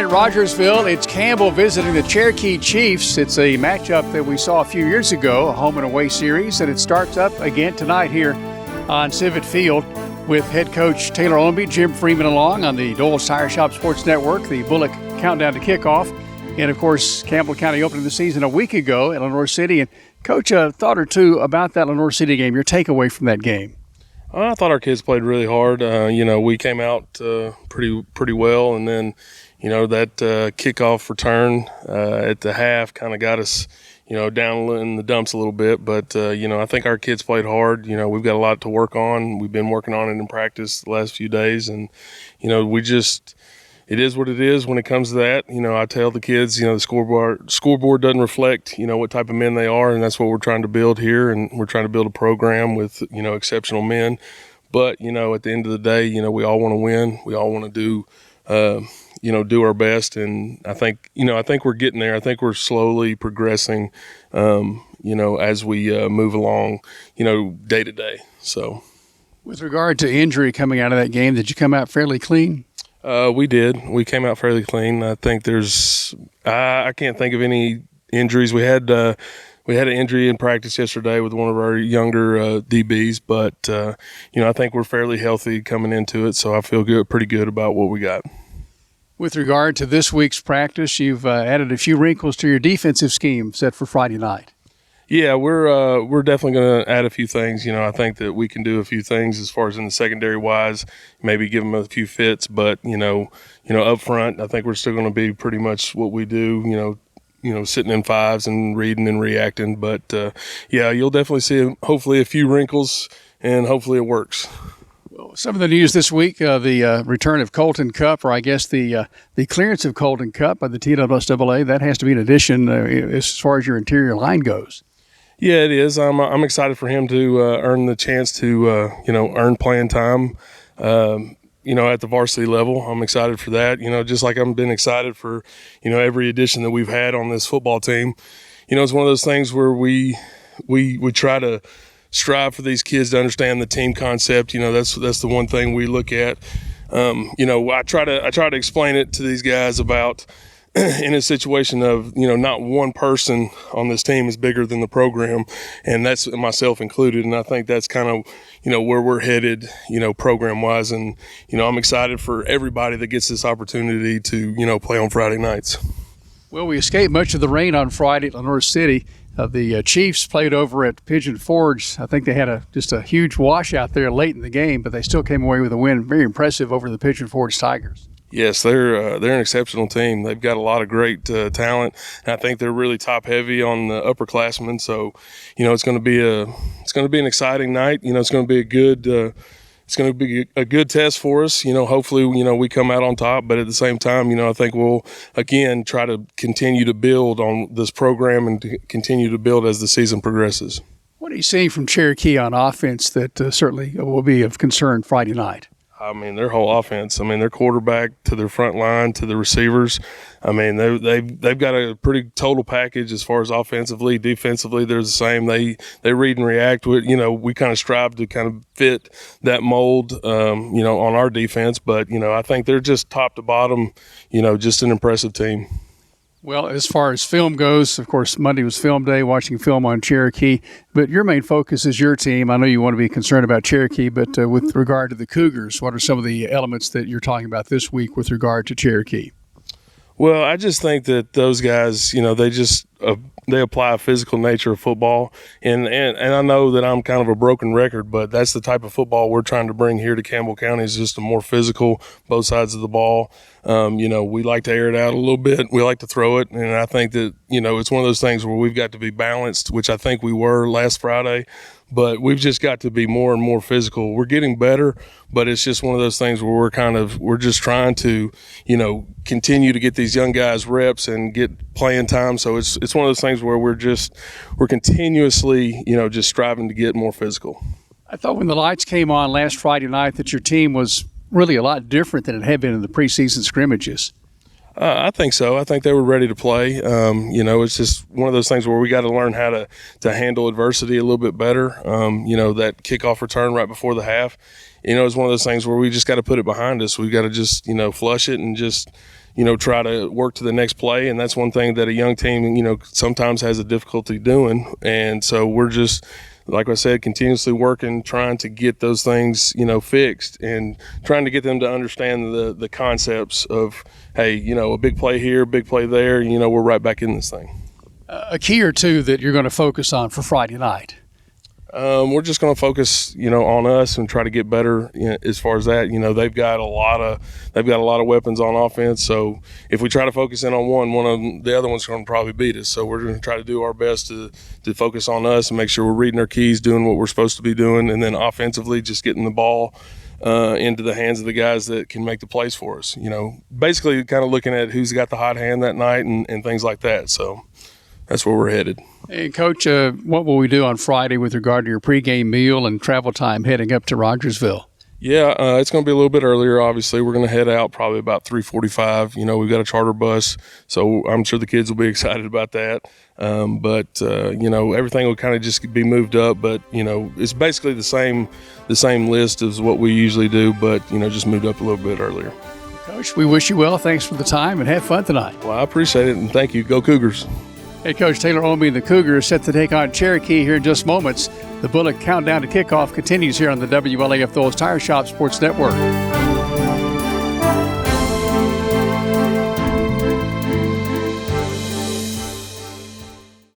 in Rogersville. It's Campbell visiting the Cherokee Chiefs. It's a matchup that we saw a few years ago, a home and away series, and it starts up again tonight here on Civic Field with head coach Taylor Ownbey, Jim Freeman along on the Dole's Tire Shop Sports Network, the Bullock Countdown to Kickoff. And, of course, Campbell County opened the season a week ago at Lenoir City. And, Coach, a thought or two about that Lenoir City game, your takeaway from that game? I thought our kids played really hard. We came out pretty well, and then, that kickoff return at the half kind of got us, down in the dumps a little bit. But, I think our kids played hard. We've got a lot to work on. We've been working on it in practice the last few days, and, it is what it is when it comes to that. I tell the kids, the scoreboard doesn't reflect, what type of men they are, and that's what we're trying to build here. And we're trying to build a program with, exceptional men. But, at the end of the day, we all want to win. We all want to do our best. And I think we're getting there. I think we're slowly progressing, as we move along, day to day. So, with regard to injury coming out of that game, did you come out fairly clean? We did. We came out fairly clean. I think I can't think of any injuries. We had an injury in practice yesterday with one of our younger DBs, but I think we're fairly healthy coming into it, so I feel pretty good about what we got. With regard to this week's practice, you've added a few wrinkles to your defensive scheme set for Friday night. Yeah, we're definitely going to add a few things. I think that we can do a few things as far as in the secondary wise, maybe give them a few fits, but up front, I think we're still going to be pretty much what we do. Sitting in fives and reading and reacting. But you'll definitely see hopefully a few wrinkles, and hopefully it works. Well, some of the news this week: the return of Colton Cup, or I guess the clearance of Colton Cup by the TWSAA. That has to be an addition as far as your interior line goes. Yeah, it is. I'm excited for him to earn the chance to earn playing time. At the varsity level. I'm excited for that. Just like I've been excited for every addition that we've had on this football team. It's one of those things where we try to strive for these kids to understand the team concept. That's the one thing we look at. I try to explain it to these guys about. In a situation of, not one person on this team is bigger than the program, and that's myself included. And I think that's kind of, where we're headed, program-wise. And, I'm excited for everybody that gets this opportunity to, play on Friday nights. Well, we escaped much of the rain on Friday at Lenoir City. The Chiefs played over at Pigeon Forge. I think they had just a huge washout there late in the game, but they still came away with a win. Very impressive over the Pigeon Forge Tigers. Yes, they're an exceptional team. They've got a lot of great talent, and I think they're really top heavy on the upperclassmen. So, it's going to be an exciting night. It's going to be a good test for us. Hopefully, we come out on top. But at the same time, I think we'll again try to continue to build on this program and to continue to build as the season progresses. What are you seeing from Cherokee on offense that certainly will be of concern Friday night? Their whole offense. Their quarterback to their front line to the receivers. They've got a pretty total package as far as offensively, defensively. They're the same. They read and react. We kind of strive to kind of fit that mold, on our defense. But I think they're just top to bottom, just an impressive team. Well, as far as film goes, of course, Monday was film day, watching film on Cherokee. But your main focus is your team. I know you want to be concerned about Cherokee, but with regard to the Cougars, what are some of the elements that you're talking about this week with regard to Cherokee? Well, I just think that those guys, they apply a physical nature of football, and I know that I'm kind of a broken record, but that's the type of football we're trying to bring here to Campbell County, is just a more physical, both sides of the ball. We like to air it out a little bit. We like to throw it, and I think that, it's one of those things where we've got to be balanced, which I think we were last Friday. But we've just got to be more and more physical. We're getting better, but it's just one of those things where we're just trying to, continue to get these young guys reps and get playing time. So it's one of those things where we're continuously, just striving to get more physical. I thought when the lights came on last Friday night that your team was really a lot different than it had been in the preseason scrimmages. I think so. I think they were ready to play. It's just one of those things where we got to learn how to handle adversity a little bit better. That kickoff return right before the half, it's one of those things where we just got to put it behind us. We've got to just, flush it and just, try to work to the next play. And that's one thing that a young team, sometimes has a difficulty doing. And so we're just, like I said, continuously working, trying to get those things, fixed, and trying to get them to understand the concepts of, hey, a big play here, big play there, we're right back in this thing. A key or two that you're going to focus on for Friday night? We're just going to focus, on us and try to get better as far as that. They've got a lot of weapons on offense. So if we try to focus in on one of them, the other one's going to probably beat us. So we're going to try to do our best to focus on us and make sure we're reading our keys, doing what we're supposed to be doing, and then offensively just getting the ball into the hands of the guys that can make the plays for us. Basically kind of looking at who's got the hot hand that night and things like that. So that's where we're headed. Hey, Coach, what will we do on Friday with regard to your pregame meal and travel time heading up to Rogersville? Yeah, it's going to be a little bit earlier, obviously. We're going to head out probably about 3:45. We've got a charter bus, so I'm sure the kids will be excited about that. But everything will kind of just be moved up. But, it's basically the same list as what we usually do, but, just moved up a little bit earlier. Coach, we wish you well. Thanks for the time, and have fun tonight. Well, I appreciate it, and thank you. Go Cougars. Hey, Coach Taylor Ownbey and the Cougars set to take on Cherokee here in just moments. The Bullet countdown to kickoff continues here on the WLAF Those Tire Shop Sports Network.